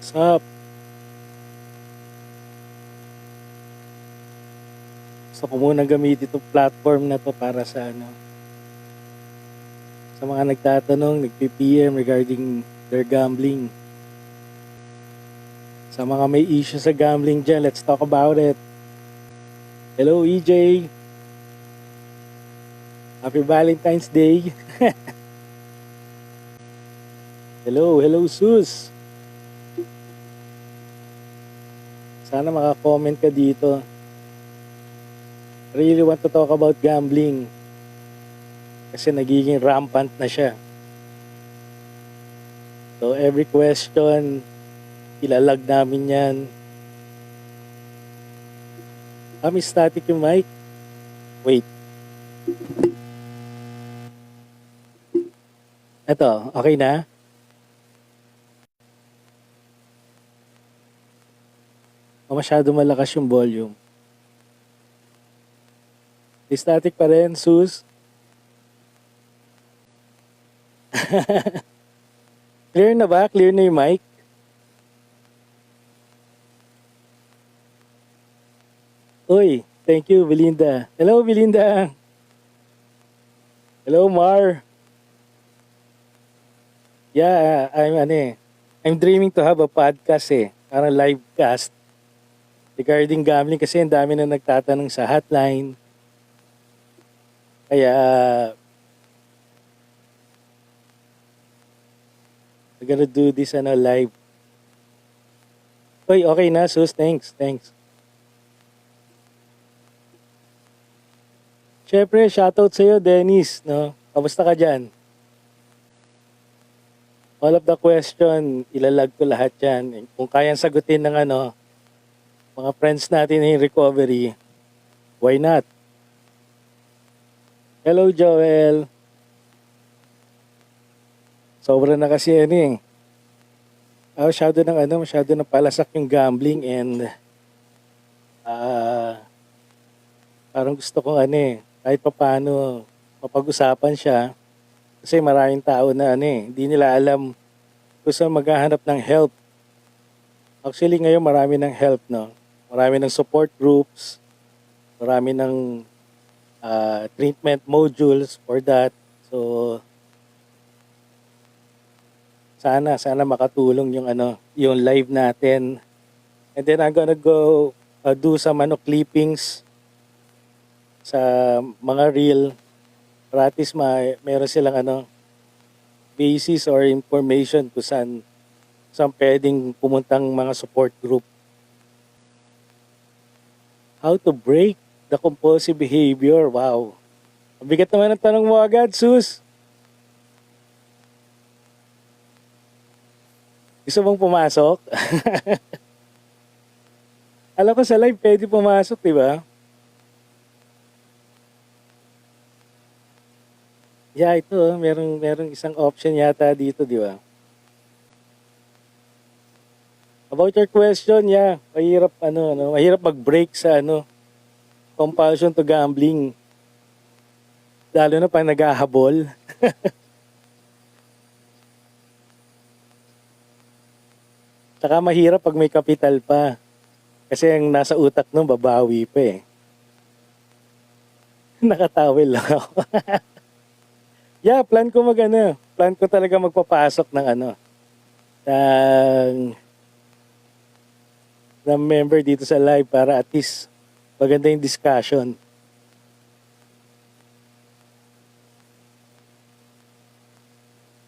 Sup? Gusto ko munang gamitin itong platform na to para sa sa mga nagtatanong, nagpi-PM regarding their gambling. Sa mga may issue sa gambling dyan, let's talk about it. Hello EJ. Happy Valentine's Day. Hello Sus. Sana maka-comment ka dito. Really want to talk about gambling. Kasi nagiging rampant na siya. So every question, ilalag namin yan. May static yung mic. Wait. Eto, okay na? O masyado malakas yung volume? Static pa rin, Sus? Clear na ba? Clear na yung mic? Uy, thank you, Belinda. Hello, Belinda. Hello, Mar. Yeah, I'm dreaming to have a podcast parang live cast regarding gambling kasi ang dami na nagtatanong sa hotline. Kaya, we're gonna do this live. Uy, okay na, Sus. Thanks. Siyempre, shoutout sa'yo, Dennis. No? Kamusta ka dyan? All of the question, ilalag ko lahat yan. Kung kayang sagutin ng mga friends natin in recovery, why not? Hello, Joel. Sobra na kasi masyado na palasak yung gambling and parang gusto ko kahit papaano mapag-usapan siya kasi maraming tao na hindi nila alam kung saan maghahanap ng help. Actually ngayon marami ng help, no? Marami ng support groups, marami ng treatment modules for that. So sana makatulong yung live natin. And then I'm gonna go do some clippings sa mga reel para at least meron silang basis or information kung saan pwedeng pumuntang mga support group. How to break the compulsive behavior? Wow. Ang bigat naman ang tanong mo agad, Sus. Gusto mong pumasok? Alam ko sa live pwede pumasok, di ba? Yeah, ito, merong isang option yata dito, di ba? About your question, yeah, mahirap mag-break sa compulsion to gambling. Lalo na pag naghahabol. Saka mahirap pag may kapital pa. Kasi ang nasa utak nung babawi pa Nakatawil lang ako. Yeah, plan ko talaga magpapasok ng ng member dito sa live para at least maganda yung discussion.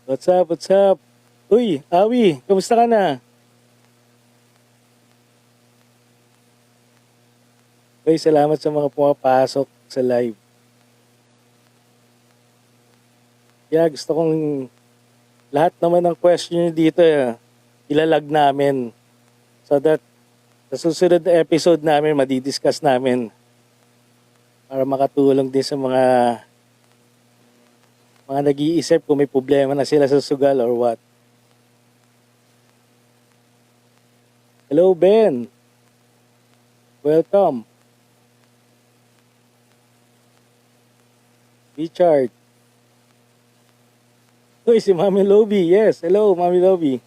What's up? Uy, Awi, kamusta ka na? Uy, salamat sa mga pumapasok sa live. Yeah, gusto kong lahat naman ng question nyo dito ilalag namin so that sa susunod na episode namin madidiscuss namin para makatulong din sa mga nag-iisip kung may problema na sila sa sugal or what. Hello, Ben. Welcome. Richard. Uy, si Mami Lobby. Yes, hello, Mami Lobby.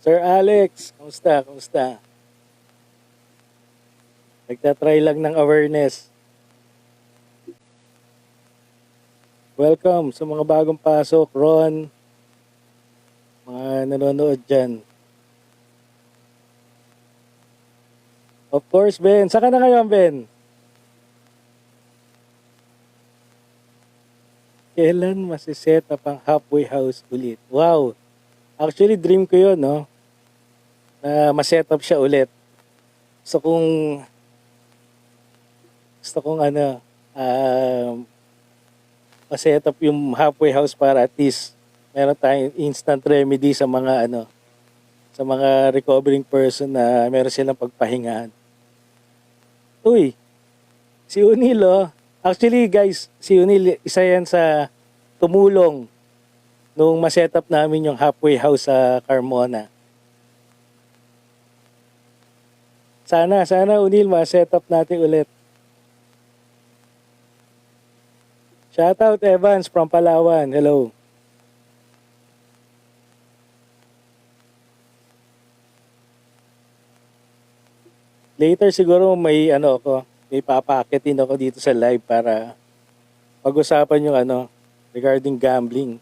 Sir Alex, kamusta? Kamusta? Nagtatry lang ng awareness. Welcome sa mga bagong pasok, Ron, mga nanonood dyan. Of course, Ben. Saan ka na ngayon, Ben? Kailan masiset up ang halfway house ulit? Wow! Actually, dream ko yun, no? Na maset up siya ulit. Gusto kong, gusto kong ano, maset up yung halfway house para at least meron tayong instant remedy sa mga ano, sa mga recovering person na meron silang pagpahingahan. Uy, si Unil, oh. Actually, guys, si Unil, isa yan sa tumulong nung ma-set up namin yung halfway house sa Carmona. Sana Unil, ma-set up natin ulit. Shoutout Evans from Palawan. Hello. Later siguro may ano ako, may papakitin ako dito sa live para pag-usapan yung ano regarding gambling.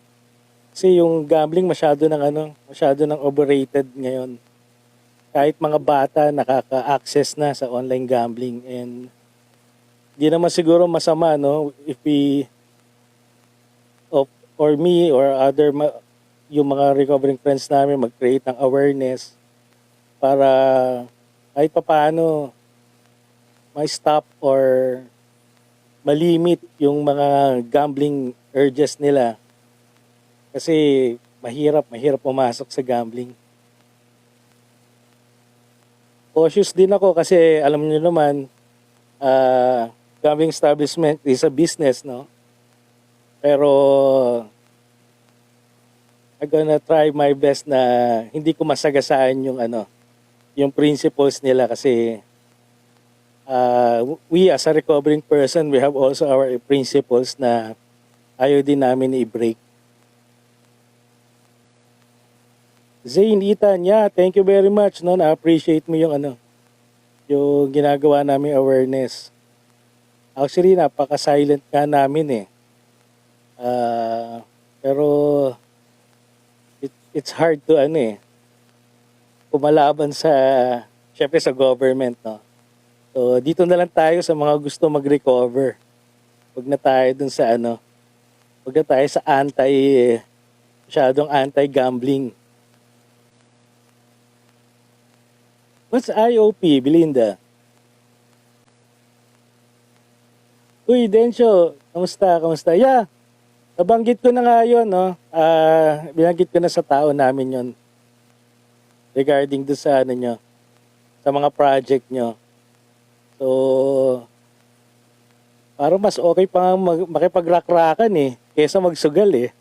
Kasi yung gambling masyado ng overrated ngayon. Kahit mga bata nakaka-access na sa online gambling, and di naman siguro masama, no, if we or me or yung mga recovering friends namin mag-create ng awareness para kahit papaano ma-stop or malimit yung mga gambling urges nila. Kasi mahirap pumasok sa gambling. Cautious din ako kasi alam niyo naman, gambling establishment is a business, no? Pero I'm gonna try my best na hindi ko masagasaan yung ano, yung principles nila kasi we as a recovering person, we have also our principles na ayaw din namin i-break. Zane, Ethan, yeah, thank you very much. No, na-appreciate mo yung ano, yung ginagawa namin awareness. Actually, napaka-silent ka namin eh. Pero it's hard to ano eh, kumalaban sa, syempre sa government, no. So, dito na lang tayo sa mga gusto mag-recover. Huwag na tayo dun sa ano, huwag na tayo sa masyadong anti-gambling. What's IOP, Belinda? Uy, Densyo, kamusta? Yeah, nabanggit ko na nga yun, no? Binanggit ko na sa tao namin yun. Regarding do sa ano nyo, sa mga project nyo. So, parang mas okay pa makipag-rakrakan eh, kesa magsugal eh.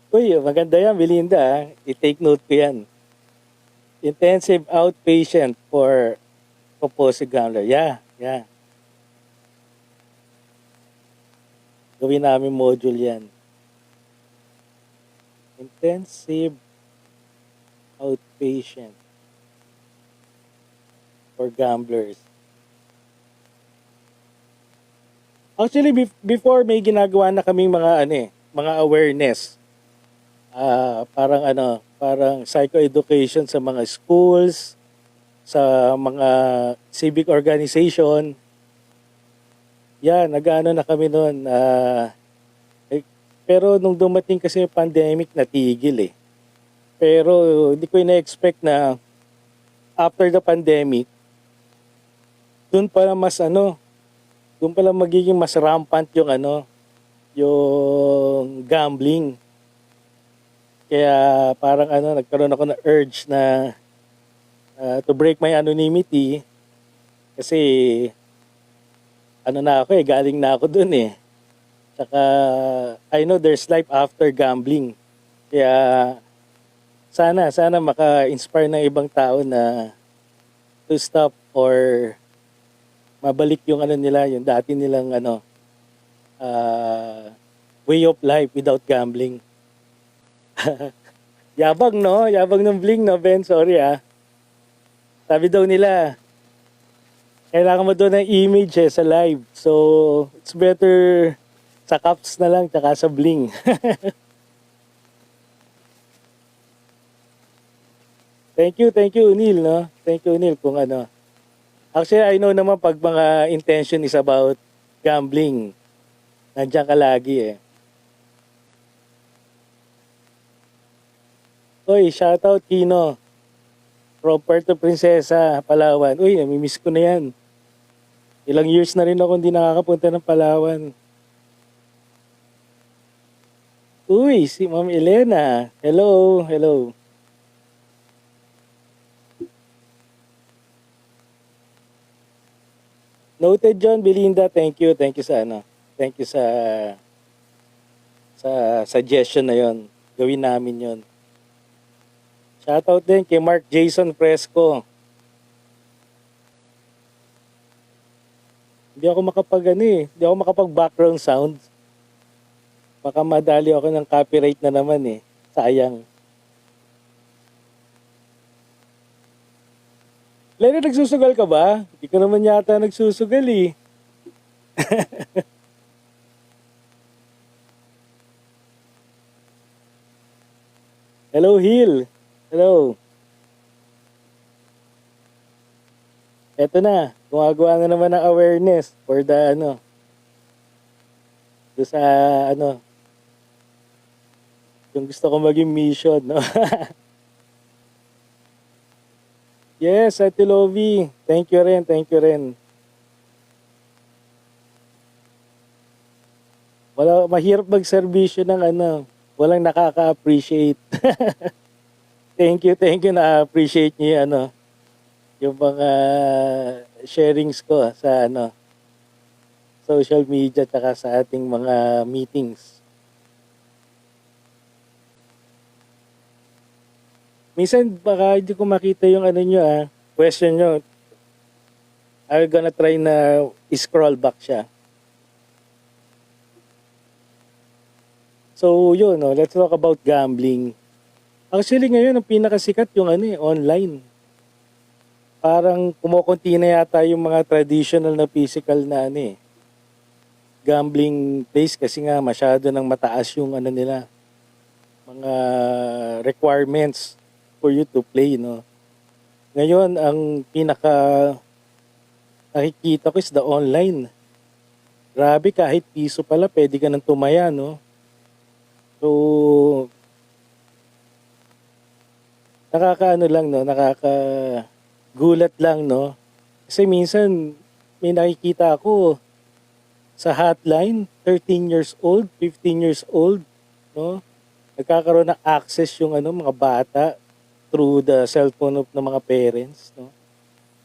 Uy, maganda yan, Belinda. I-take note ko yan. Intensive outpatient for compulsive gambler. Yeah. Gawin namin module yan. Intensive outpatient for gamblers. Actually, before may ginagawa na kaming mga awareness. Parang psychoeducation sa mga schools, sa mga civic organization. Nag-ano na kami noon. Pero nung dumating kasi yung pandemic, natigil eh. Pero hindi ko ina-expect na after the pandemic, doon pala magiging mas rampant yung yung gambling. Kaya parang nagkaroon ako ng urge na to break my anonymity kasi galing na ako dun eh. Saka I know there's life after gambling. Kaya sana maka-inspire ng ibang tao na to stop or mabalik yung yung dati nilang way of life without gambling. Yabang, no? Yabang ng bling, no, Ben? Sorry, ah. Sabi daw nila, kailangan mo doon ng image sa live. So, it's better sa caps na lang, tsaka sa bling. Thank you, Neil, no? Thank you, Neil, kung ano. Actually, I know naman pag mga intention is about gambling, nandiyan ka lagi, eh. Uy, shoutout, Kino. From Puerto Princesa, Palawan. Uy, namimiss ko na yan. Ilang years na rin ako hindi nakakapunta ng Palawan. Uy, si Ma'am Elena. Hello, hello. Noted, John Belinda. Thank you. Thank you sa ano. Thank you sa suggestion na yon. Gawin namin yon. Shoutout din kay Mark Jason Fresco. Hindi ako hindi ako makapag background sound. Baka madali ako ng copyright na naman eh. Sayang. Lenny, nagsusugal ka ba? Hindi ka naman yata nagsusugal eh. Hello, Hill. Hello. Eto na, gumagawa na naman ng awareness for the do sa yung gusto ko maging mission, no? Yes, Ate Lovie. Thank you rin, thank you rin. Mahirap mag-servisyo ng walang nakaka-appreciate. Thank you na-appreciate niyo yung mga sharings ko sa social media at sa ating mga meetings. Minsan baka hindi ko makita yung question nyo. I'm gonna try na scroll back siya. So yun, let's talk about gambling. Actually ngayon ang pinakasikat yung online. Parang kumukunti na yata yung mga traditional na physical na gambling place kasi nga masyado nang mataas yung nila, mga requirements for you to play, no. Ngayon ang pinaka nakikita ko is the online. Grabe, kahit piso pala pwede ka nang tumaya, no. So nakakagulat lang, no. Kasi minsan may nakikita ako sa hotline, 13 years old, 15 years old, no? Nagkakaroon ng access yung mga bata through the cellphone of ng mga parents, no?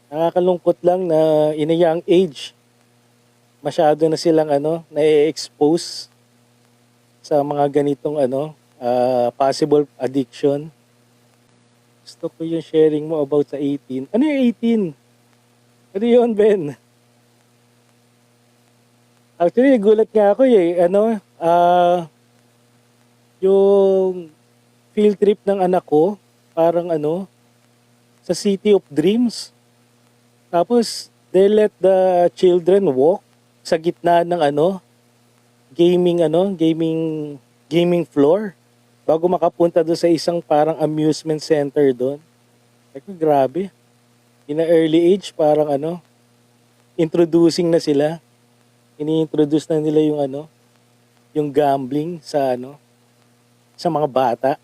Nakakalungkot lang na in a young age, masyado na silang na-expose sa mga ganitong possible addiction. Gusto ko yung sharing mo about sa 18. Ano yung 18? Ano yun, Ben? Actually, gulat nga ako yung field trip ng anak ko, parang sa City of Dreams. Tapos, they let the children walk sa gitna ng gaming floor bago makapunta doon sa isang parang amusement center doon. Grabe. In a early age, parang introducing na sila. Ini-introduce na nila yung gambling sa sa mga bata.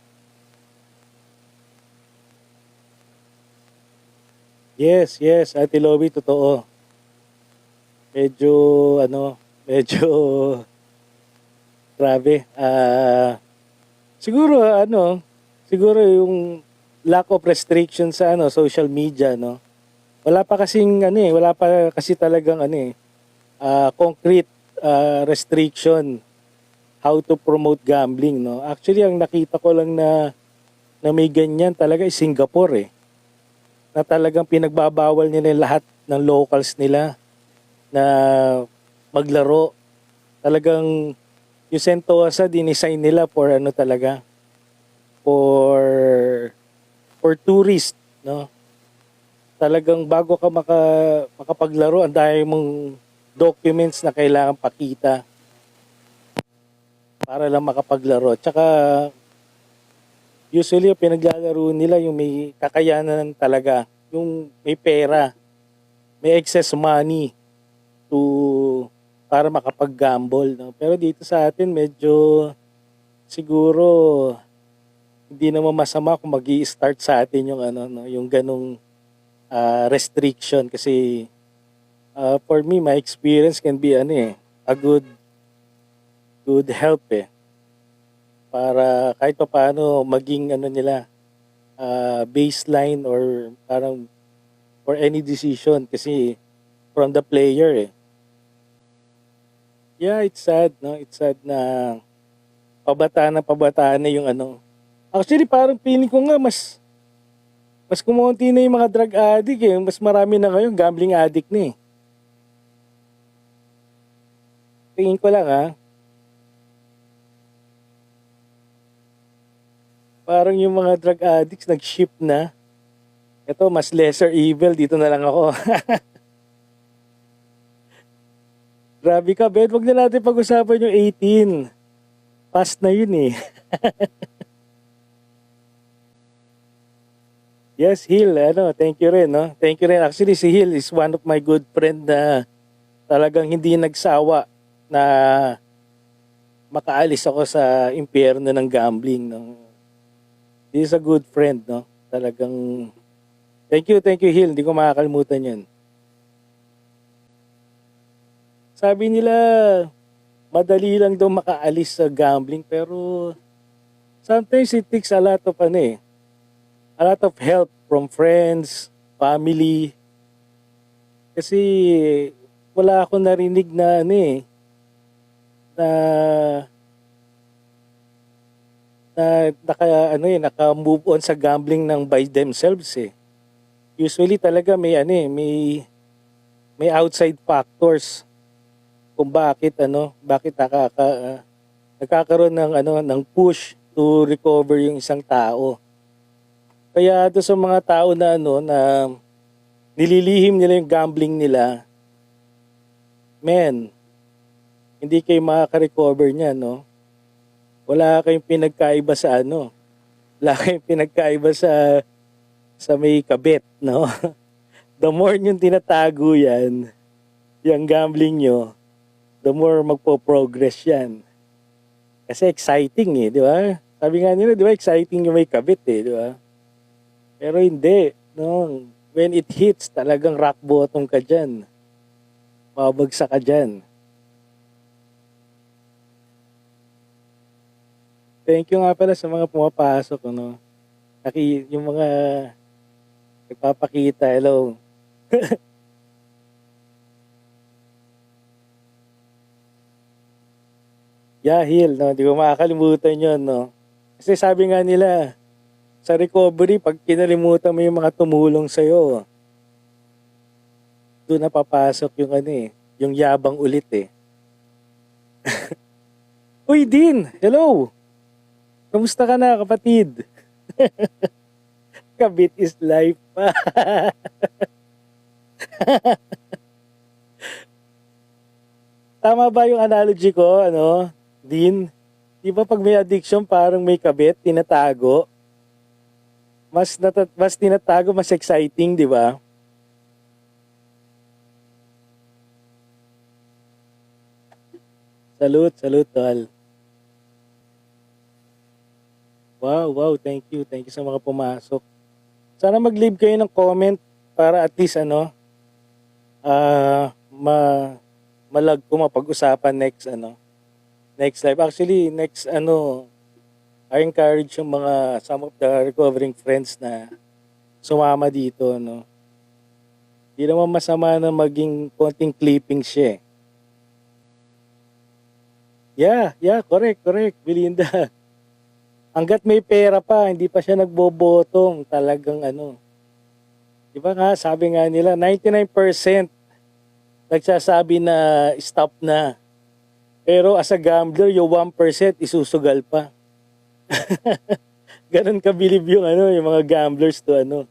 Yes, Ate Lobby, totoo. Medyo medyo grabe. Siguro siguro yung lack of restriction sa social media, no. Wala pa kasi talagang concrete restriction how to promote gambling, no. Actually, ang nakita ko lang na may ganyan talaga is Singapore, na talagang pinagbabawal nila lahat ng locals nila na maglaro. Talagang yung Sentosa dinesign nila for talaga for tourist, no? Talagang bago ka makapaglaro, ang dami mong documents na kailangan pakita para lang makapaglaro. Tsaka usually yung pinaglalaro nila yung may kakayanan talaga, yung may pera, may excess money to para makapag-gamble, no? Pero dito sa atin medyo siguro hindi naman masama kung magi-start sa atin yung ano, no, yung ganong restriction kasi for me my experience can be ano eh, a good help eh, para kahit pa paano maging ano nila baseline or parang for any decision kasi from the player eh. Yeah, it's sad, no? It's sad na pabataan na yung ano. Actually, parang feeling ko nga mas kumonti na yung mga drug addict eh. Mas marami na ngayon gambling addict na eh. Tingin ko lang ha. Parang yung mga drug addicts nag-shift na. Ito, mas lesser evil. Dito na lang ako. Grabe ka, Ben. Wag na natin pag-usapan yung 18. Past na yun eh. Yes, Hill. Ano, thank you rin, no? Thank you rin. Actually, si Hill is one of my good friend na talagang hindi nagsawa na makaalis ako sa impyerno ng gambling, no? He is a good friend, no? Talagang thank you, Hill. Hindi ko makakalimutan yun. Sabi nila, madali lang daw makaalis sa gambling, pero sometimes it takes a lot of ano eh, a lot of help from friends, family. Kasi wala akong narinig na ano eh, naka-move on sa gambling ng by themselves eh. Usually talaga may ano eh, may outside factors kung bakit nagkakaroon ng push to recover yung isang tao. Kaya doon sa mga tao na na nililihim nila yung gambling nila, men, hindi kayo makaka-recover niyan, no? Wala kayong pinagkaiba sa wala kayong pinagkaiba sa may kabit, no? The more yung tinatago yan, yung gambling nyo, the more magpo-progress yan. Kasi exciting eh, di ba? Sabi nga nila, di ba, exciting yung may kabit eh, di ba? Pero hindi, no? When it hits, talagang rock bottom ka dyan. Mabagsak ka dyan. Thank you nga pala sa mga pumapasok, ano? Yung mga nagpapakita, hello. Yeah, Hill, no? Di ko makakalimutan yun, no? Kasi sabi nga nila, sa recovery, pag kinalimutan mo yung mga tumulong sa'yo, doon na papasok yung yung yabang ulit eh. Uy, Din! Hello! Kamusta ka na, kapatid? Kabit is life pa. Tama ba yung analogy ko, Din? Di ba pag may addiction, parang may kabit, tinatago? Mas tinatago, mas exciting, di ba? Salute, tol. Wow, thank you. Thank you sa mga pumasok. Sana mag-leave kayo ng comment para at least malag ko mapag-usapan next live. Actually, next I encourage yung some of the recovering friends na sumama dito, no. Di naman masama na maging konting clipping siya. Yeah, correct, Belinda. Hanggat may pera pa, hindi pa siya nagbobotong, talagang Di ba nga, sabi nga nila, 99% nagsasabi na stop na. Pero as a gambler, yung 1% isusugal pa. Ganun kabilib yung ano, yung mga gamblers to ano,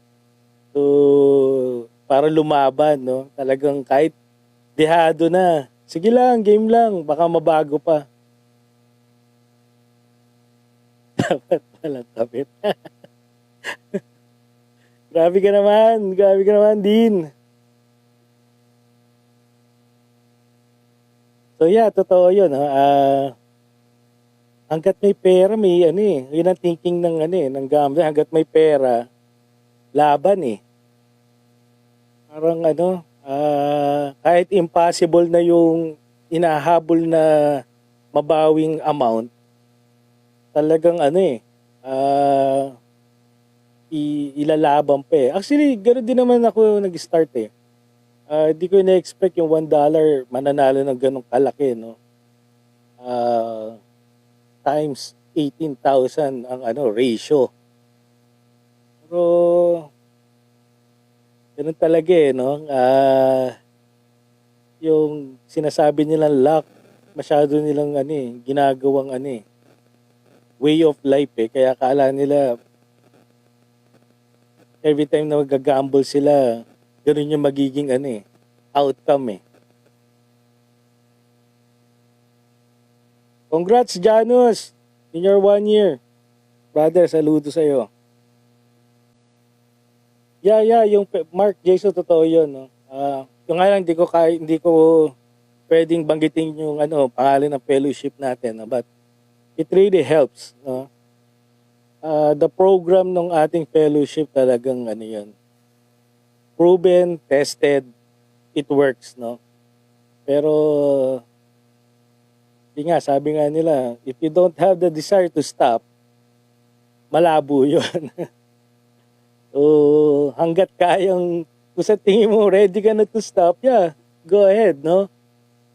to para lumaban, no? Talagang kahit dehado na. Sige lang, game lang, baka mabago pa. Dapat palang kabit. Grabe ka naman, Din. So yeah, totoo yun. Hanggat may pera, may ano eh. Yun ang thinking ng ano eh, ng gambler. Hanggat may pera, laban eh. Parang ano, kahit impossible na yung inahabol na mabawing amount, talagang ano eh, ilalaban pa eh. Actually, gano'n din naman ako nag-start eh. Di ko na-expect yung $1 mananalo ng ganong kalaki, no? Times 18,000 ang ano ratio. Pero ganun talaga eh, no? Yung sinasabi nilang luck, masyado nilang ano eh, ginagawang ano eh, way of life eh. Kaya akala nila every time na mag-gamble sila, ganun yung magiging ano eh, outcome eh. Congrats, Janus! In your 1 year. Brother, saludo sa'yo. Yeah, yung Mark Jason, totoo yun, no? Yung nga lang, hindi ko pwedeng banggitin yung ano, pangalan ng fellowship natin, no? But it really helps, no? The program ng ating fellowship talagang ano yun, proven, tested, it works, no? Pero sabi nga nila, if you don't have the desire to stop, malabo yun. So, hanggat kayang, kung sa tingin mo, ready ka na to stop, yeah, go ahead, no?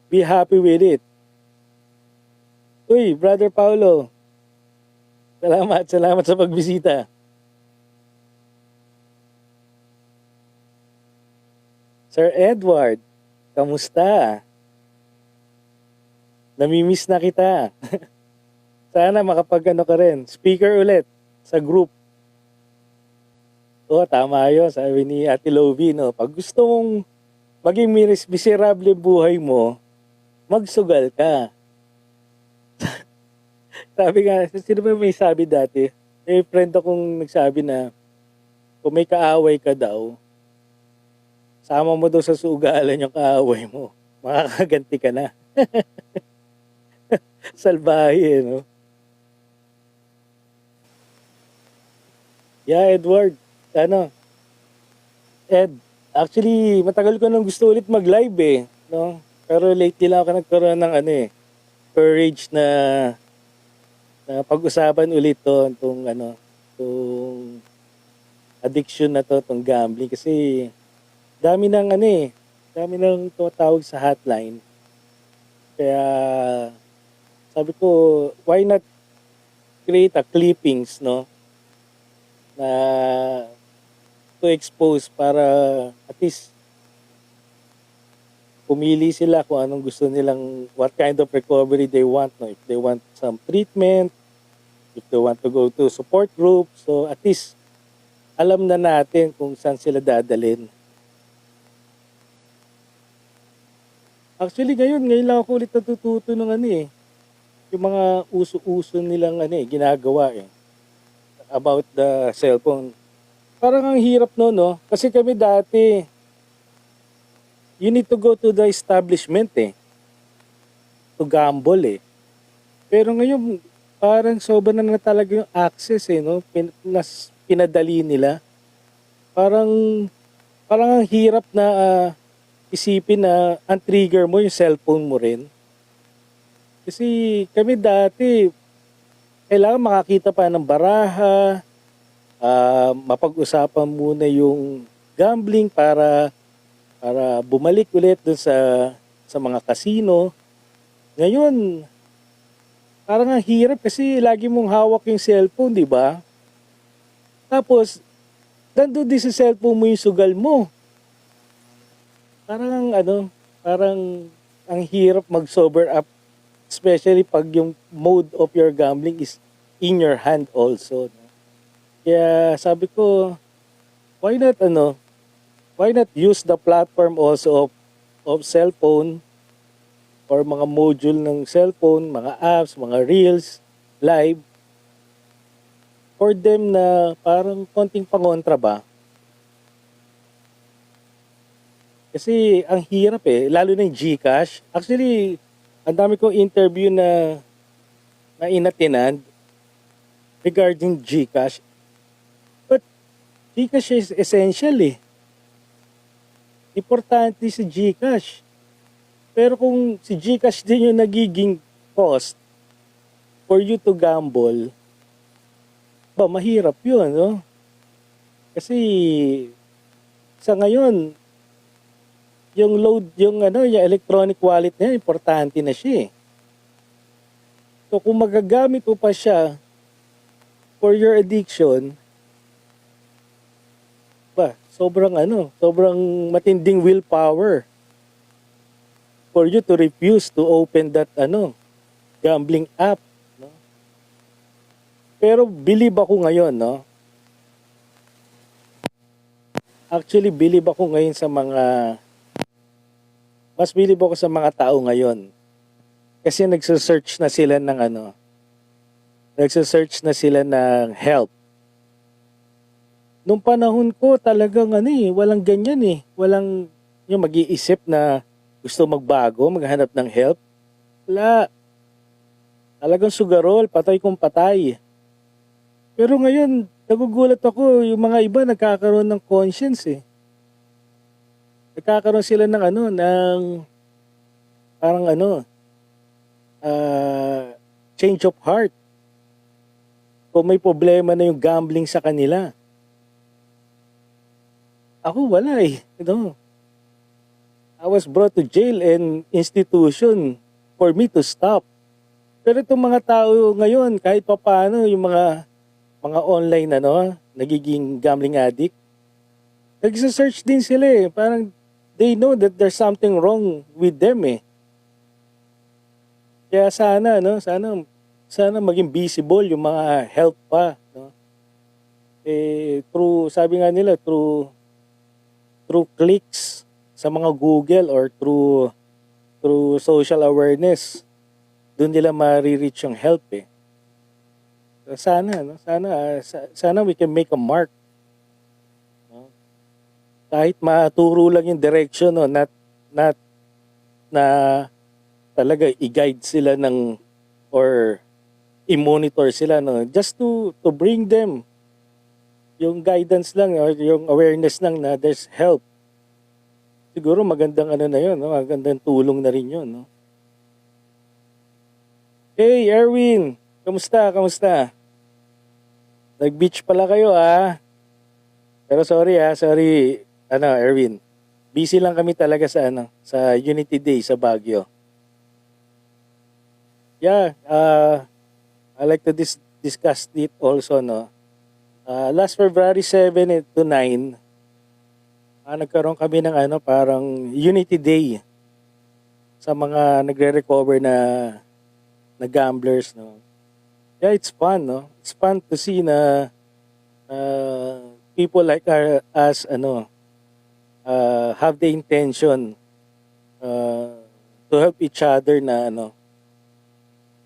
Be happy with it. Uy, Brother Paulo, salamat sa pagbisita. Sir Edward, kamusta? Namimiss na kita. Sana makapag-ano ka rin, speaker ulit sa group. Tama yun, sabi ni Ate Lovie, no? Pag gusto mong maging miserable buhay mo, magsugal ka. Sabi nga, sino ba may sabi dati? May friend akong nagsabi na, kung may kaaway ka daw, sama mo daw sa sugalan yung kaaway mo. Makakaganti ka na. Salbahe, no? Yeah, Edward. Ed, actually, matagal ko nang gusto ulit mag-live eh, no? Pero lately lang ako nagkaroon ng ano eh, courage na pag-usapan ulit itong addiction na itong gambling. Kasi dami ng tumatawag sa hotline. Kaya sabi ko, why not create a clippings, no? Na to expose para at least pumili sila kung anong gusto nilang, what kind of recovery they want, no? If they want some treatment, if they want to go to support group, so at least alam na natin kung saan sila dadalhin. Actually, ngayon lang ako ulit natututo ng yung mga uso-uso nilang ginagawa about the cellphone. Parang ang hirap no? Kasi kami dati, you need to go to the establishment to gamble Pero ngayon, parang sobra na talaga yung access no? Pinadali nila. Parang ang hirap na isipin na ang trigger mo yung cellphone mo rin. Kasi kami dati, kailangan makakita pa ng baraha, mapag-usapan muna yung gambling para bumalik ulit dun sa mga casino. Ngayon, parang ang hirap kasi lagi mong hawak yung cellphone, di ba? Tapos, nandun din sa cellphone mo yung sugal mo. Parang ang hirap mag-sober up. Especially pag yung mode of your gambling is in your hand also. No? Kaya sabi ko, why not why not use the platform also of cellphone or mga module ng cellphone, mga apps, mga reels, live, for them na parang konting pangontra ba? Kasi ang hirap lalo na yung GCash. Actually, ang dami kong interview na inatinan regarding GCash. But GCash is essential Importante si GCash. Pero kung si GCash din yung nagiging cost for you to gamble, mahirap yun, no? Kasi sa ngayon, yung electronic wallet na yan, importante na siya. So kung magagamit mo pa siya for your addiction, sobrang matinding willpower for you to refuse to open that gambling app, no? Pero believe ako ngayon, no? Actually, believe ako ngayon mas believe ako sa mga tao ngayon. Kasi nagse-search na sila ng help. Nung panahon ko talagang walang ganyan Walang yung mag-iisip na gusto magbago, maghanap ng help. Wala. Talagang sugarol, patay kung patay. Pero ngayon, nagugulat ako, yung mga iba nagkakaroon ng conscience Nagkakaroon sila ng parang change of heart. Kung may problema na yung gambling sa kanila. Ako wala I was brought to jail and institution for me to stop. Pero itong mga tao ngayon, kahit pa paano, yung mga online nagiging gambling addict, nagsa-search din sila Parang they know that there's something wrong with them Kaya sana maging visible yung mga help pa, no? Sabi nga nila, through clicks sa mga Google or through social awareness, doon nila ma-reach yung help Sana we can make a mark, no? Kahit maturo lang yung direction, no? Not na talaga i-guide sila or i-monitor sila, no? Just to bring them yung guidance lang or yung awareness lang na there's help. Siguro magandang na yun, no? Magandang tulong na rin yun, no? Hey, Erwin! Kamusta? Nag-beach pala kayo, Pero sorry, Erwin. Busy lang kami talaga sa Unity Day sa Baguio. Yeah, I like to discuss it also, no? Last February 7 to 9, nagkaroon kami ng parang Unity Day sa mga nagre-recover na gamblers, no? Yeah, it's fun, no? It's fun to see na people like us have the intention to help each other na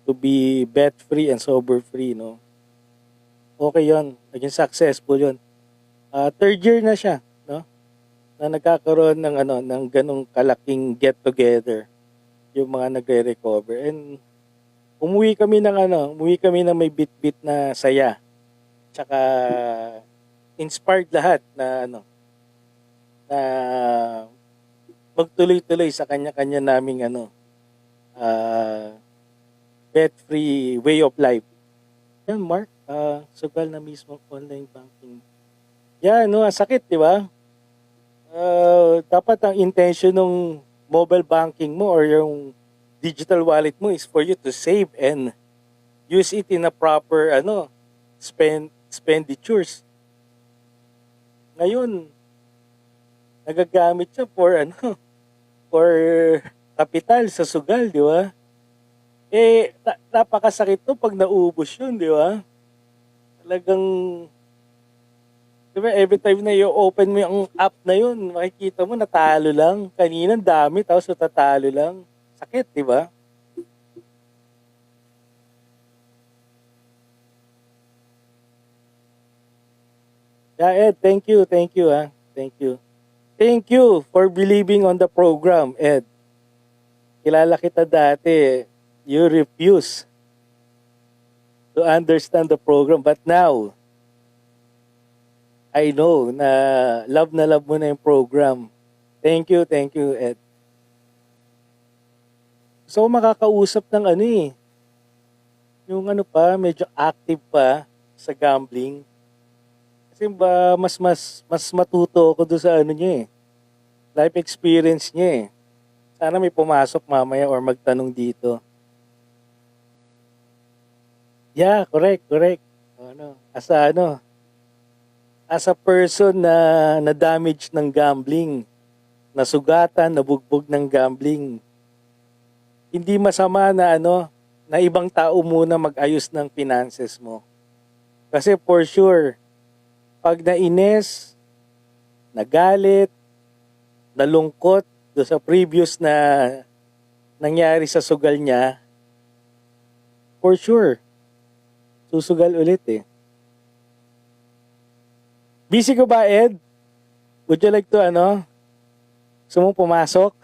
to be bet free and sober free, no? Okay 'yon, naging successful 'yon. Third year na siya, no? Na nagkakaroon ng ganong kalaking get together yung mga nagre-recover. And umuwi kami ng may bit-bit na saya. Tsaka inspired lahat na na magtuloy-tuloy sa kanya-kanya naming bet-free way of life. Yan, Mark, sugal na mismo online banking. Yan, ang sakit, di ba? Dapat ang intention ng mobile banking mo or yung digital wallet mo is for you to save and use it in a proper expenditures. Ngayon, nagagamit siya for kapital sa sugal, di ba? Napakasakit to pag naubos yun, di ba? Talagang Diba, every time na i-open mo yung app na yun, makikita mo natalo lang. Kanina ang dami, tapos natatalo lang. Sakit, di ba? Yeah, Ed, thank you, ah. Thank you. Thank you for believing on the program, Ed. Kilala kita dati, you refuse to understand the program, but now, I know na love mo na yung program. Thank you, Ed. So, makakausap ng ano eh, yung ano pa, medyo active pa sa gambling. Kasi ba, mas matuto ako doon sa ano niya eh, life experience niya eh. Sana may pumasok mamaya or magtanong dito. Yeah, correct. Ano, as a person na damage ng gambling, nasugatan, nabugbog ng gambling, hindi masama na ano, na ibang tao muna mag-ayos ng finances mo. Kasi for sure, pag nainis, nagalit, nalungkot do sa previous na nangyari sa sugal niya, for sure, susugal ulit eh. Busy ka ba, Ed? Would you like to ano? Gusto mong pumasok?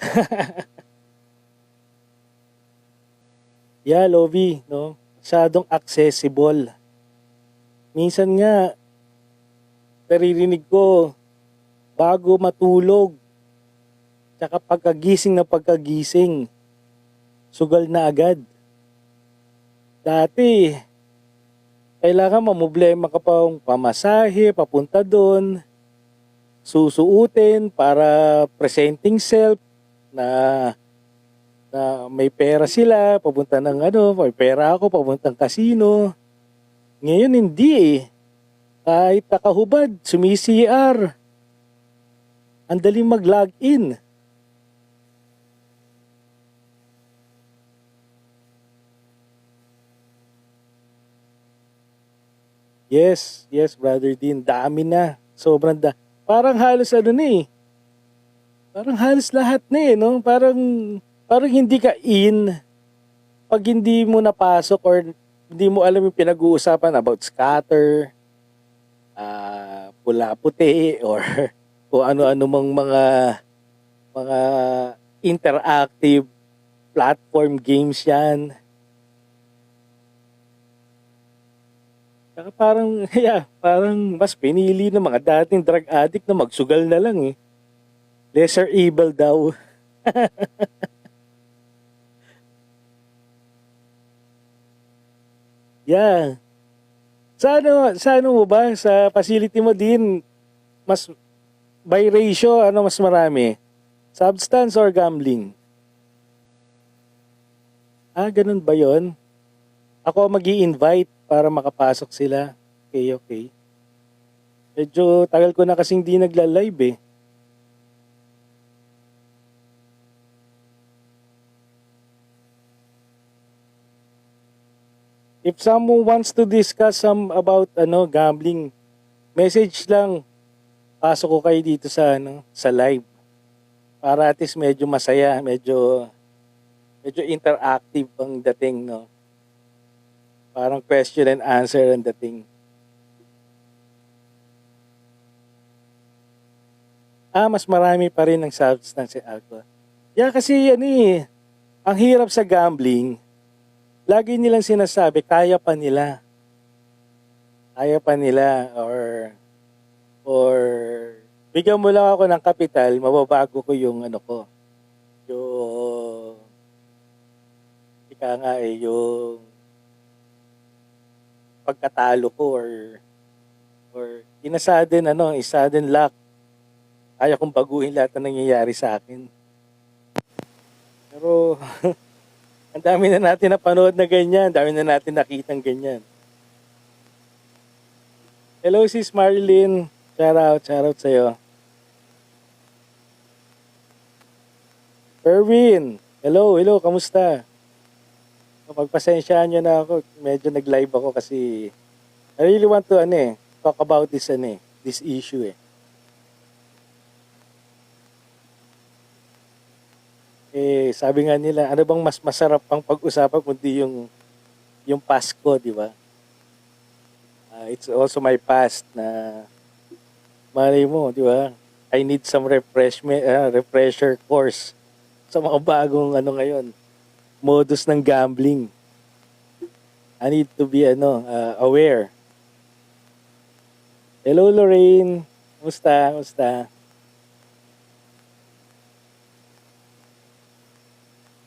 Yeah, Lovie, no? Masyadong accessible. Minsan nga, naririnig ko, bago matulog, tsaka pagkagising, sugal na agad. Dati, kailangan mamblema ka pang pamasahe, papunta doon, susuutin para presenting self na may pera sila, papunta ng ano, may pera ako, papuntang casino. Ngayon hindi eh. Kahit nakahubad, sumi-CR. Ang daling mag-log in. Yes, brother Dean. Dami na. Sobrang Parang halos ano na eh. Parang halos lahat na eh, no? Parang hindi ka in pag hindi mo napasok or hindi mo alam yung pinag-uusapan about scatter, pula-puti, or kung ano-ano mang mga interactive platform games yan. Saka parang, parang mas pinili ng mga dating drug addict na magsugal na lang eh. Lesser evil daw. Yeah. Sa ano mo ba? Sa facility mo din, mas by ratio, ano mas marami? Substance or gambling? Ganun ba yon? Ako mag-i-invite para makapasok sila. Okay. Medyo tagal ko na kasing di nagla-live eh. If someone wants to discuss about gambling, message lang. Pasok ko kayo dito sa live. Para at least medyo masaya, medyo interactive ang dating, no. Parang question and answer ang dating. Mas marami pa rin ng substance and alcohol. Yeah, kasi ang hirap sa gambling, lagi nilang sinasabi, kaya pa nila. Or bigyan mo lang ako ng kapital, mababago ko yung yung yung pagkatalo ko or sudden luck. Kaya kong baguhin lahat na nangyayari sa akin. Pero ang dami na natin napanood na ganyan, dami na natin nakitang ganyan. Hello sis Marilyn, shout out sa'yo. Erwin, hello, kamusta? Pagpasensyaan nyo na ako, medyo nag-live ako kasi I really want to talk about this this issue eh. Sabi nga nila, ano bang mas masarap pang pag-usapan kundi yung Pasko, di ba? It's also my past na malay mo, di ba? I need some refresher course sa mga bagong ngayon, modus ng gambling. I need to be aware. Hello Lorraine, kumusta? Kumusta?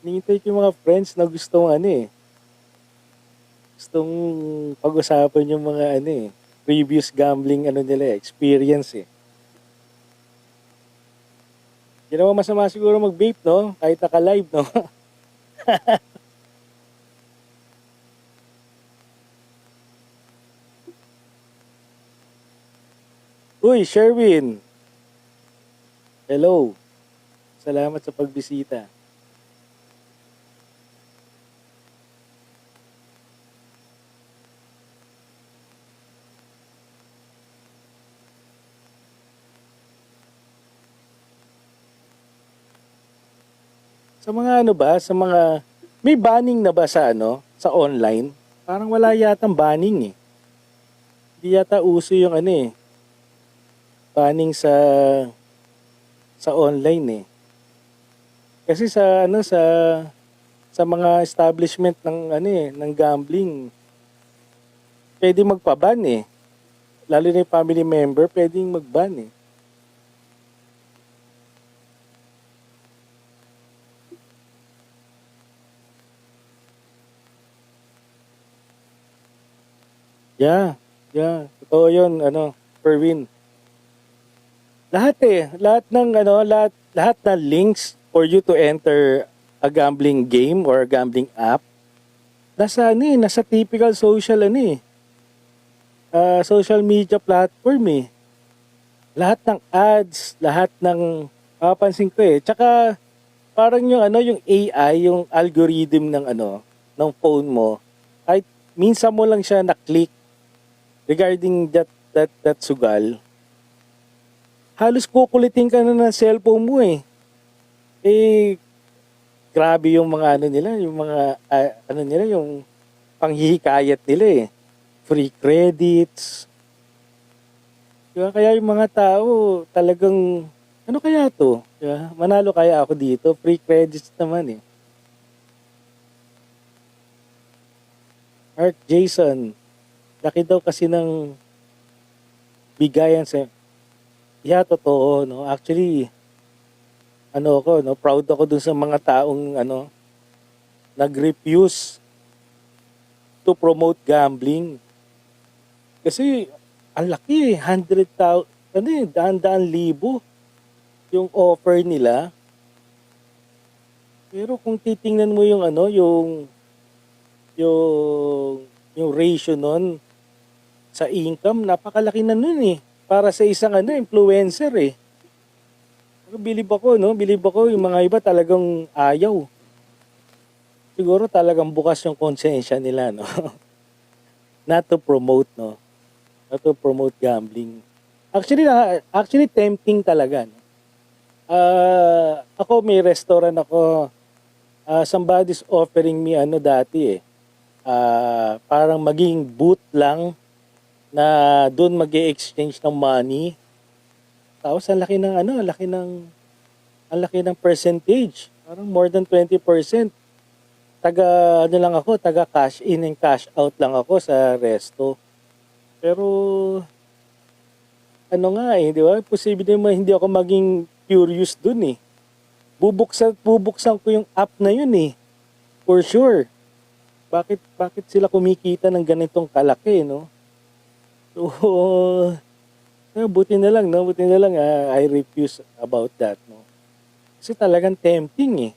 Ningintay ko yung mga friends na gustong gustong pag-usapan yung mga previous gambling nila, experience eh. Hindi naman masama siguro mag-vape, no? Kahit naka-live, no? Uy, Sherwin! Hello! Salamat sa pagbisita. Sa mga sa mga, may banning na ba sa online? Parang wala yatang banning eh. Hindi yata uso yung banning sa online eh. Kasi sa mga establishment ng gambling, pwede magpa-ban eh. Lalo na yung family member, pwedeng mag-ban eh. Yeah. Totoo yun, Perwin. Lahat ng links for you to enter a gambling game or a gambling app, nasa typical social social media platform eh. Lahat ng ads, lahat ng papansin ko eh. Tsaka parang yung AI, yung algorithm ng phone mo, kahit minsan mo lang siya na-click regarding that sugal, halos kukulitin ka na ng cellphone mo eh. Grabe yung mga nila, yung mga yung panghihikayat nila eh. Free credits. Diba? Kaya yung mga tao talagang, ano kaya to? Diba? Manalo kaya ako dito? Free credits naman eh. Mark Jason, laki daw kasi ng bigayan sa... Yeah, totoo, no? Actually, proud ako dun sa mga taong, nag-refuse to promote gambling. Kasi, ang laki, 100,000, daan-daan libo yung offer nila. Pero kung titingnan mo yung yung ratio nun sa income, napakalaki na nun eh. Para sa isang influencer eh. Pero bilib ako yung mga iba talagang ayaw. Siguro talagang bukas yung konsensya nila, no? Not to promote, no? Not to promote gambling. Actually tempting talaga, no? Ako may restaurant ako. Somebody's offering me dati eh. Parang maging booth lang na doon mag-exchange ng money. Tapos ang laki ng percentage. Parang more than 20%. Taga cash in and cash out lang ako sa resto. Pero di ba? Posible naman hindi ako maging curious doon eh. Bubuksan ko yung app na yun eh. For sure. Bakit sila kumikita ng ganitong kalaki, no? So, buti na lang, no? I refuse about that, no? Kasi talagang tempting eh.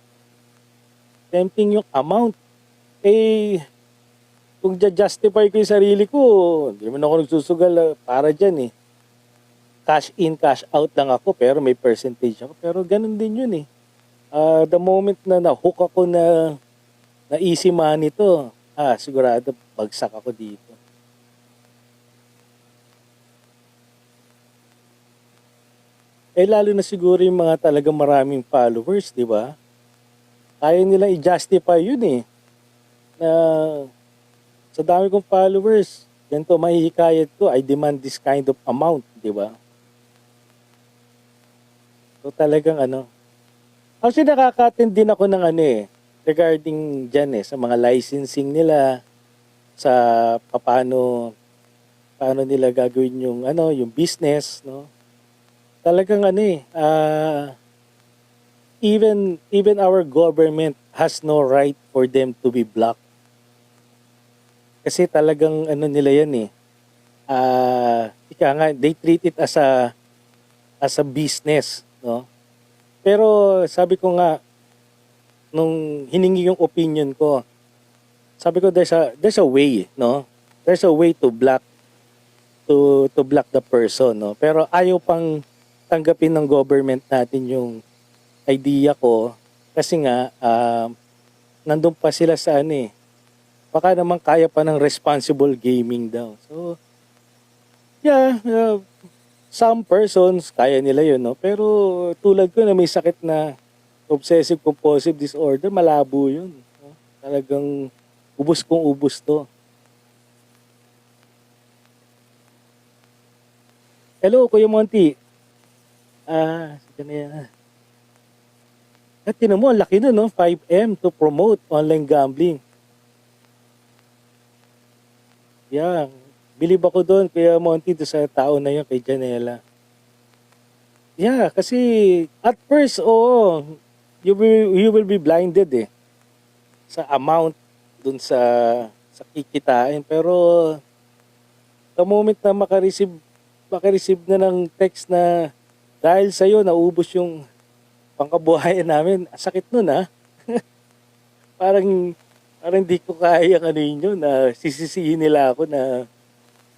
Tempting yung amount. Kung justify ko yung sarili ko, hindi naman ako nagsusugal para dyan eh. Cash in, cash out lang ako, pero may percentage ako. Pero ganun din yun eh. The moment na na-hook ako na easy money to, sigurado bagsak ako dito. Eh lalo na siguro yung mga talagang maraming followers, di ba? Kaya nila i-justify yun eh. Na sa dami kong followers, ganito mahihikayat ko, I demand this kind of amount, di ba? So talagang ano. Actually nakaka-attend din ako ng ano eh, regarding dyan eh, sa mga licensing nila, sa paano nila gagawin yung ano, yung business, no? Talagang ano eh, even our government has no right for them to be blocked. Kasi talagang ano nila yan eh, ika nga, they treat it as a business, no? Pero sabi ko nga, nung hiningi yung opinion ko, sabi ko there's a way, no? There's a way to block the person, no? Pero ayaw pang tanggapin ng government natin yung idea ko kasi nga nandun pa sila sa ano eh. Baka naman kaya pa ng responsible gaming daw. So, yeah, some persons kaya nila yun, no? Pero tulad ko na may sakit na obsessive compulsive disorder, malabo yun. No? Talagang ubus kong ubus to. Hello, Kuya Monty. Sige na yan. At tinan mo, ang laki nun, no? 5M to promote online gambling. Yeah, bilib ako doon, Kuya Monty, doon sa tao na yun, kay Janela. Yeah, kasi at first, oo, you will be blinded eh sa amount dun sa kikitain. Pero the moment na makareceive na ng text na dahil sa'yo naubos yung pangkabuhayan namin, sakit nun ha. parang parang di ko kaya ano yun na sisisihin nila ako na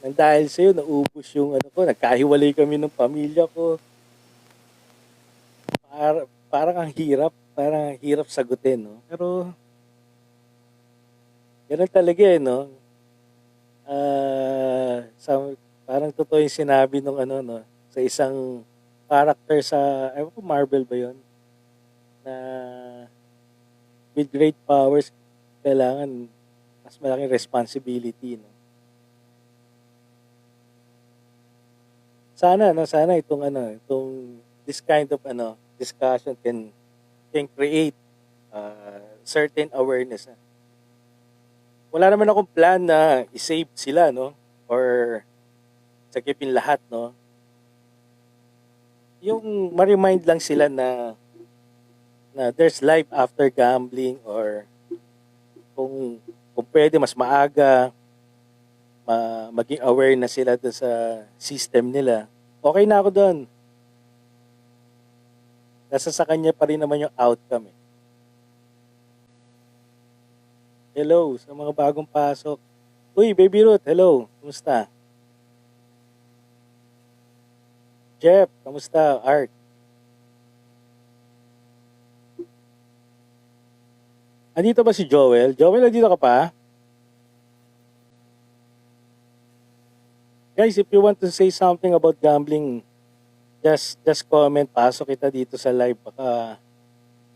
dahil sa'yo naubos yung ano ko, nagkahiwalay kami ng pamilya ko. Parang ang hirap sagutin, no? Pero ganun talaga eh, no? Sa, parang totoo yung sinabi nung ano, no? Sa isang character sa, ewan ko, Marvel ba yun? Na with great powers, kailangan mas malaking responsibility, no? Sana, no? Sana itong this kind of discussion can create certain awareness. Wala naman akong plan na i-save sila, no? Or sagipin lahat, no? Yung ma-remind lang sila na there's life after gambling, or kung pwede mas maaga maging aware na sila doon sa system nila. Okay na ako doon. Nasa sa kanya pa rin naman yung outcome eh. Hello sa mga bagong pasok. Uy, Baby Ruth, hello. Kumusta? Jeff, kamusta? Art. Andito ba si Joel? Joel, andito ka pa? Guys, if you want to say something about gambling, just comment. Pasok kita dito sa live.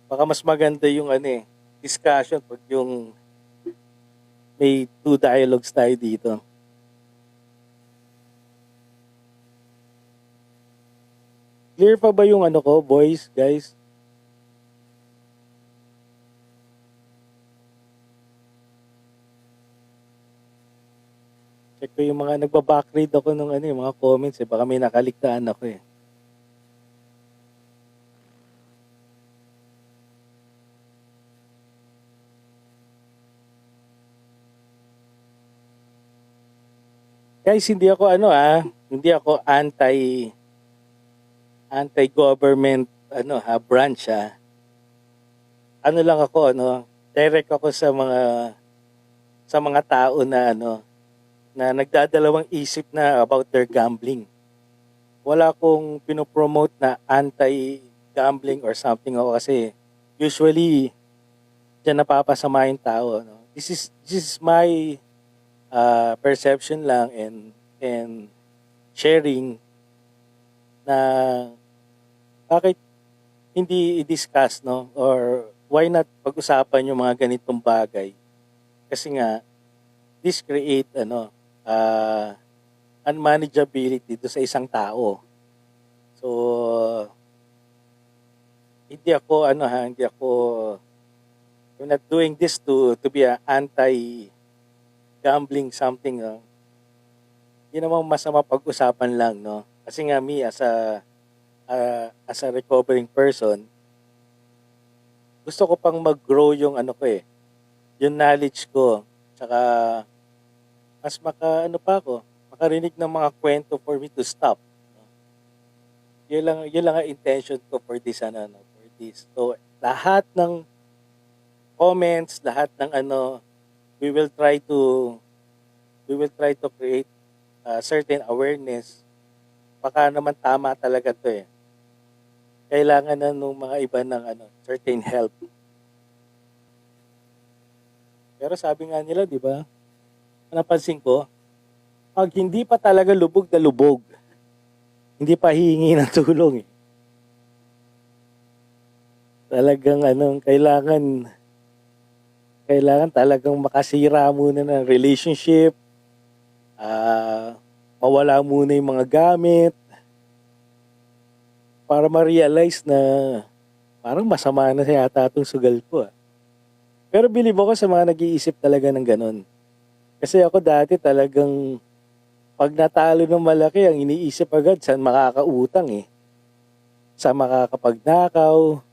Baka mas maganda yung discussion pag yung may two dialogues tayo dito. Clear pa ba yung ko, boys, guys? Check ko yung mga nagba-backread ako ng yung mga comments eh. Baka may nakaligtaan ako eh. Guys, hindi ako hindi ako anti-government branch ha. Ano lang ako direct ako sa mga tao na na nagdadalawang isip na about their gambling. Wala akong pinopromote na anti-gambling or something ako kasi usually diyan napapasama yung tao. This is my perception lang and sharing na bakit hindi i-discuss, no? Or why not pag-usapan yung mga ganitong bagay? Kasi nga, this create, unmanageability do sa isang tao. So, hindi ako, I'm not doing this to be a anti-gambling something, no? Hindi namang masama pag-usapan lang, no? Kasi nga me as a recovering person, gusto ko pang mag-grow yung yung knowledge ko. Tsaka mas makarinig ng mga kwento for me to stop. No? Yun lang ang intention ko for this for this. So lahat ng comments, lahat ng we will try to create certain awareness. Baka naman tama talaga to eh. Kailangan na nung mga iba ng certain help. Pero sabi nga nila, di ba? Napansin ko, pag hindi pa talaga lubog na lubog, hindi pa hihingi ng tulong eh. Talagang kailangan talagang makasira muna ng relationship, mawala muna yung mga gamit, para ma-realize na parang masama na yata itong sugal ko. Pero believe ako sa mga nag-iisip talaga ng ganun. Kasi ako dati talagang pag natalo ng malaki, ang iniisip agad saan makakautang eh. Saan makakapagnakaw,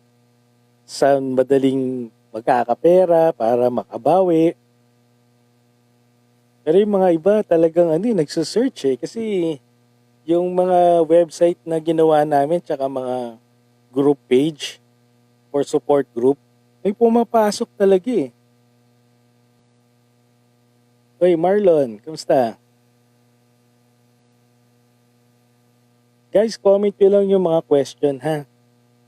saan madaling magkakapera para makabawi. Pero yung mga iba talagang nagsusearch eh. Kasi yung mga website na ginawa namin tsaka mga group page or support group, may pumapasok talaga eh. Hoy Marlon, kamusta? Guys, comment nyo lang yung mga question ha.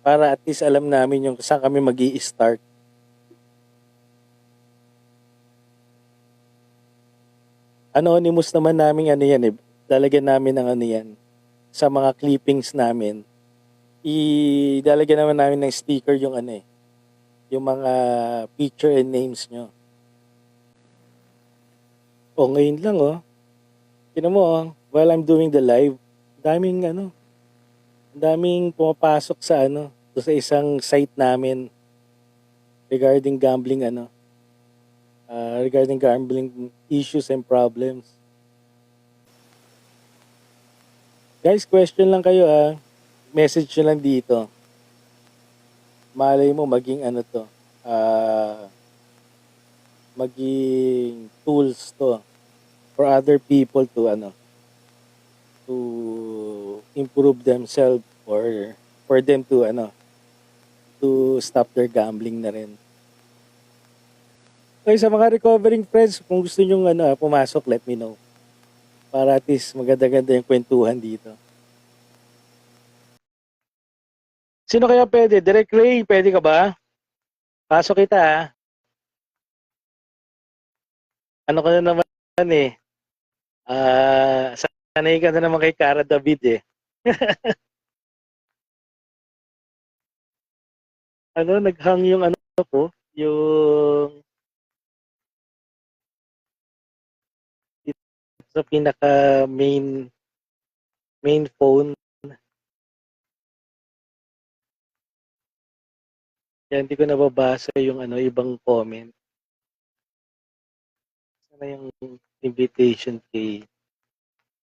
Para at least alam namin yung saan kami mag-i-start. Anonymous naman namin yan eh. Lalagyan namin ng yan. Sa mga clippings namin. Ilalagyan naman namin ng sticker yung yung mga picture and names nyo. O ngayon lang Tingnan mo while I'm doing the live, daming pumapasok sa sa isang site namin regarding gambling issues and problems. Guys, question lang kayo message nyo lang dito. Malay mo maging maging tools to for other people to to improve themselves or for them to to stop their gambling na rin. Okay, sa mga recovering friends, kung gusto nyo pumasok, let me know. Para at least maganda-ganda yung kwentuhan dito. Sino kaya pwede? Direct Ray, pwede ka ba? Pasok kita Ano ka na naman eh. Sanay ka na naman kay Cara David eh. Naghang yung ko, yung sa pinaka main phone. Kaya hindi ko nababasa yung ibang comment. Sana yung invitation kay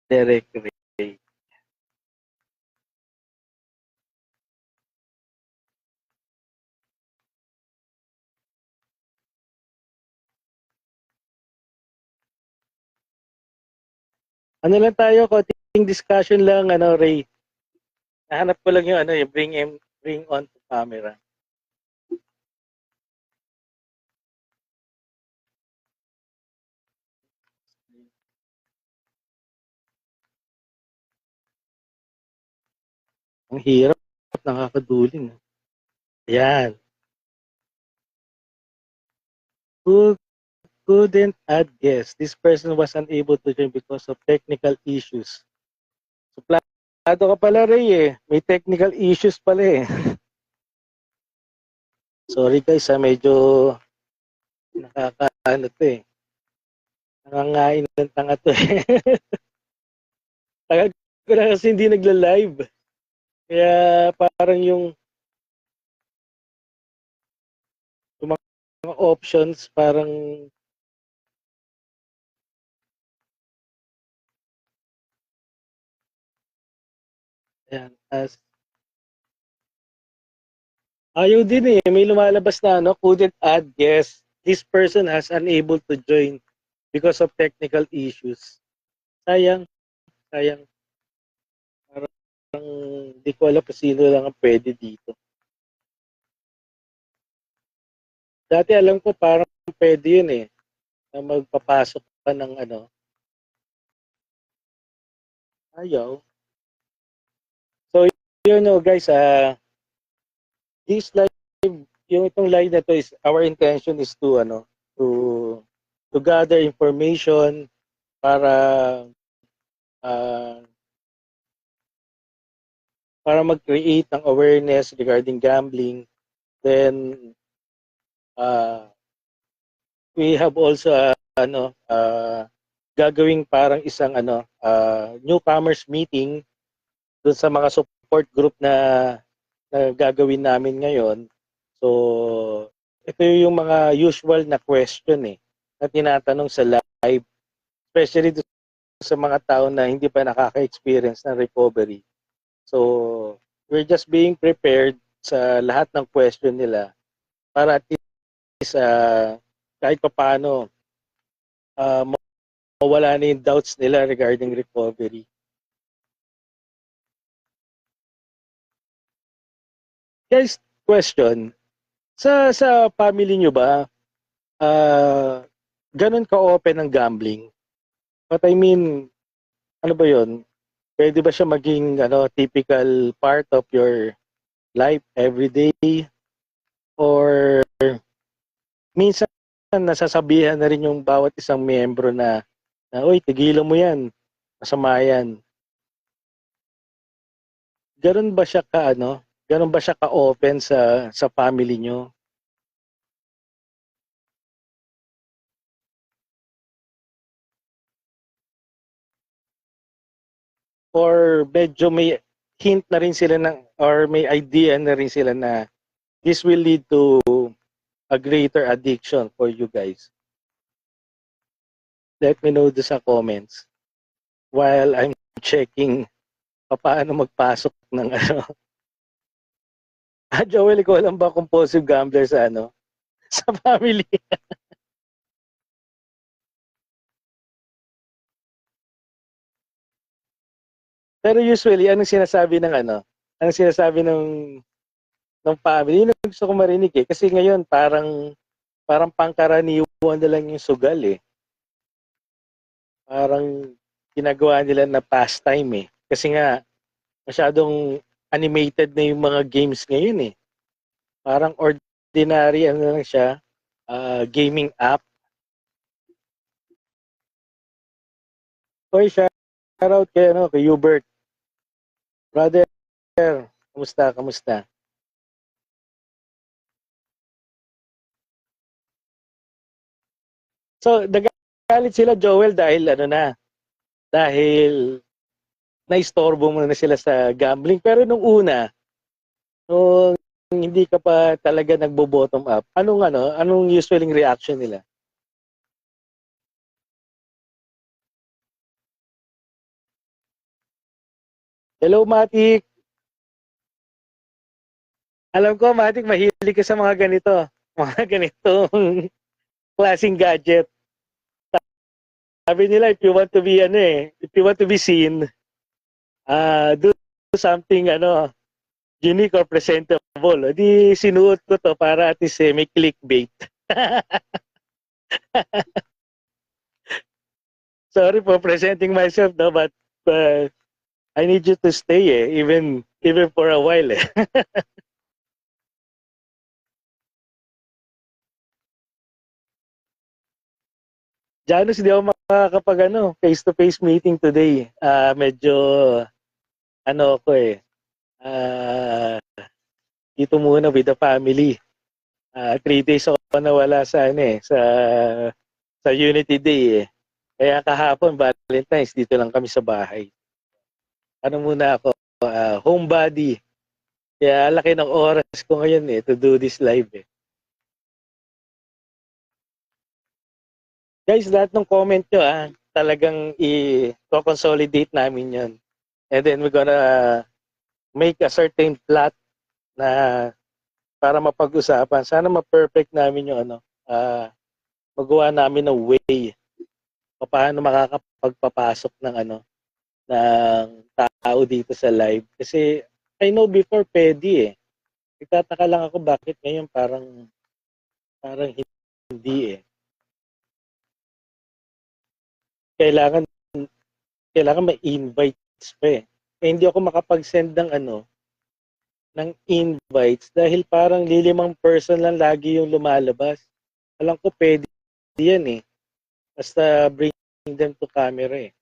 Derek Ray. Lang tayo, konting discussion lang, Ray. Nahanap ko lang yung yung bring on to camera. Ang hirap, nakakaduling. Ayan. Who couldn't add guests? This person was unable to join because of technical issues. Supply ka pala, Ray eh. May technical issues pala eh. Sorry guys medyo nakakaano to eh. Nangangain ng tanga to eh. Tagal ko na kasi hindi nagla-live. Kaya parang yung mga options parang ayan, ayaw din eh. May lumalabas na couldn't add guest. This person has unable to join because of technical issues. Sayang, sayang. Parang di ko alam kung sino lang ang pwede dito. Dati alam ko parang pwede yun eh. Na magpapasok ka ng ayaw. So, guys, this live, yung itong live na to is, our intention is to, to, to gather information para, uh, para mag-create ng awareness regarding gambling. Then, we have also, gagawing parang isang, newcomers meeting dun sa mga support group na gagawin namin ngayon. So, ito yung mga usual na question na tinatanong sa live, especially sa mga tao na hindi pa nakaka-experience ng recovery. So, we're just being prepared sa lahat ng question nila para at least kahit pa paano mawala na yung doubts nila regarding recovery. Guys, question. Sa family nyo ba, ganun ka-open ng gambling? But I mean, ano ba yun? Pwede ba siya maging typical part of your life every day? Or minsan nasasabihan na rin yung bawat isang miyembro na uy, tigilan mo yan. Masama yan. Ganun ba siya ganun ba siya ka-open sa family nyo? Or medyo may hint na rin sila or may idea na rin sila na this will lead to a greater addiction for you guys? Let me know sa comments while I'm checking paano magpasok ng Joel, ikaw alam ba compulsive gambler sa sa family? Pero usually, anong sinasabi ng Anong sinasabi ng family? Yun ang gusto ko marinig eh. Kasi ngayon, parang pangkaraniwan na lang yung sugal eh. Parang ginagawa nila na pastime eh. Kasi nga, masyadong animated na yung mga games ngayon eh. Parang ordinary lang siya, gaming app. Hoy, shout out kay Hubert. Brother, kamusta, kamusta? So, nagalit sila, Joel, dahil dahil naistorbo mo na sila sa gambling. Pero nung una, nung hindi ka pa talaga nagbo-bottom up, anong usually reaction nila? Hello, Matik. Alam ko, Matik, mahilig ka sa mga ganito. Mga ganitong klaseng gadget. Sabi nila, if you want to be if you want to be seen, do something unique or presentable. Di sinuot ko to para at least may clickbait. Sorry for presenting myself, no, but I need you to stay even for a while Janus, hindi ako makakapag face-to-face meeting today. Medyo ano ko eh, ah, dito muna with the family. 3 days ako nawala sa ano eh, sa Unity Day eh. Kaya kahapon, Valentine's, dito lang kami sa bahay. Ano muna ako, homebody. Kaya laki ng oras ko ngayon eh, to do this live eh. Guys, lahat ng comment nyo talagang i-consolidate namin yon. And then we're gonna make a certain plot na para mapag-usapan. Sana ma-perfect namin yung ano, magawa namin ng way paano makakapagpapasok ng ano, ng tao dito sa live. Kasi I know before pwede eh. Nagtataka lang ako bakit ngayon parang hindi eh. Kailangan kailangan may invites pa eh. Hindi ako makapag-send ng ano, ng invites dahil parang lilimang person lang lagi yung lumalabas. Alam ko pwede yan eh. Basta bring them to camera eh.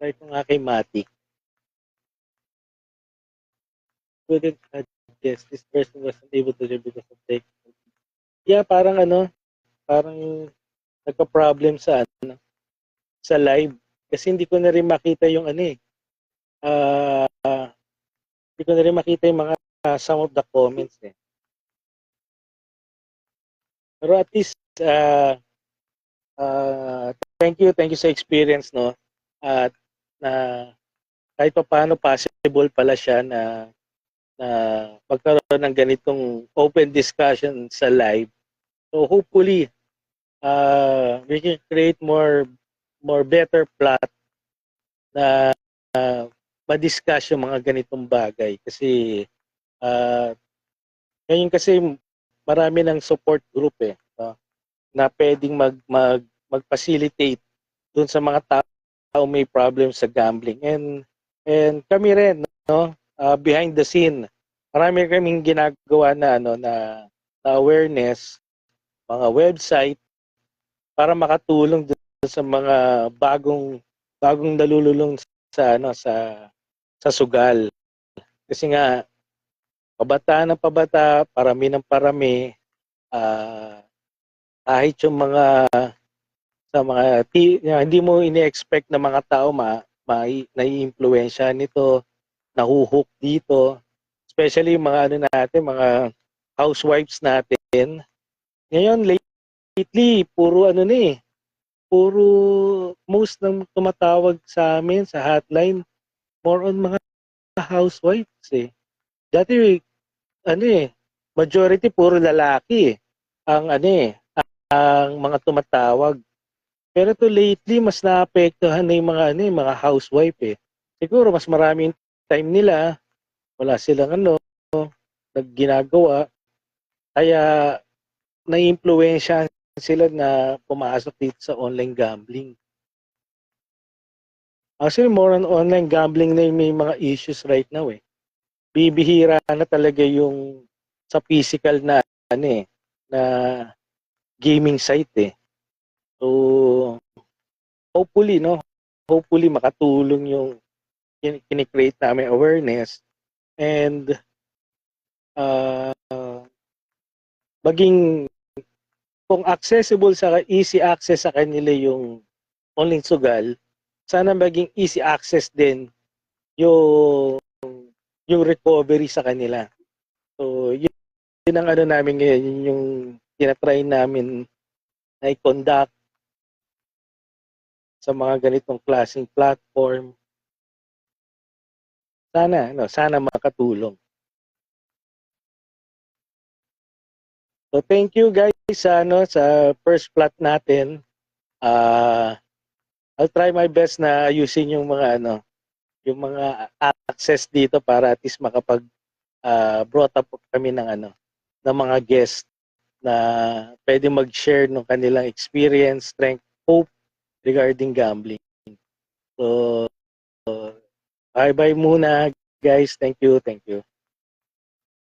Try ko nga kay Mati. Couldn't guess this person wasn't able to do because of technical. Yeah, parang ano, parang nagka-problem sa ano, sa live kasi hindi ko na rin makita yung ano eh. Hindi ko na rin makita yung mga some of the comments eh. Pero at least thank you sa experience no. At na kahit pa paano possible pala siya na magkaroon ng ganitong open discussion sa live. So hopefully we can create more better plot na ma-discuss yung mga ganitong bagay kasi ngayon kasi marami ng support group eh na pwedeng mag-facilitate dun sa mga tao may problem sa gambling and kami rin no behind the scene marami kaming ginagawa na ano na awareness mga website para makatulong dun sa mga bagong nalululong sa ano sa sugal kasi nga pabata ng pabata parami ng parami kahit yung mga sa mga hindi mo ini-expect na mga tao nai-impluwensya nito nahuhook dito especially yung mga ano natin mga housewives natin ngayon lately puro ano ni puro most ng tumatawag sa amin sa hotline more on mga housewives eh dati ano eh majority puro lalaki ang ano eh ang mga tumatawag pero to lately mas naapektuhan na yung mga ano eh, mga housewife eh siguro mas maraming time nila wala silang ano nagginagawa kaya naiimpluwensyahan sila na pumasok dito sa online gambling. Actually, more on online gambling na yung may mga issues right now eh. Bibihira na talaga yung sa physical na ano eh, na gaming site eh. So, hopefully, no? Hopefully makatulong yung kinikreate namin awareness and maging kung accessible sa easy access sa kanila yung online sugal, sana maging easy access din yung recovery sa kanila. So, yun ang ano namin ngayon, yun yung tinatry namin na i-conduct sa mga ganitong klaseng platform. Sana makatulong. So, thank you guys sa first plot natin. I'll try my best na ayusin yung mga yung mga access dito para at least makapag brought up kami ng ng mga guest na pwede mag-share ng kanilang experience, strength, hope regarding gambling. So bye-bye muna guys. Thank you.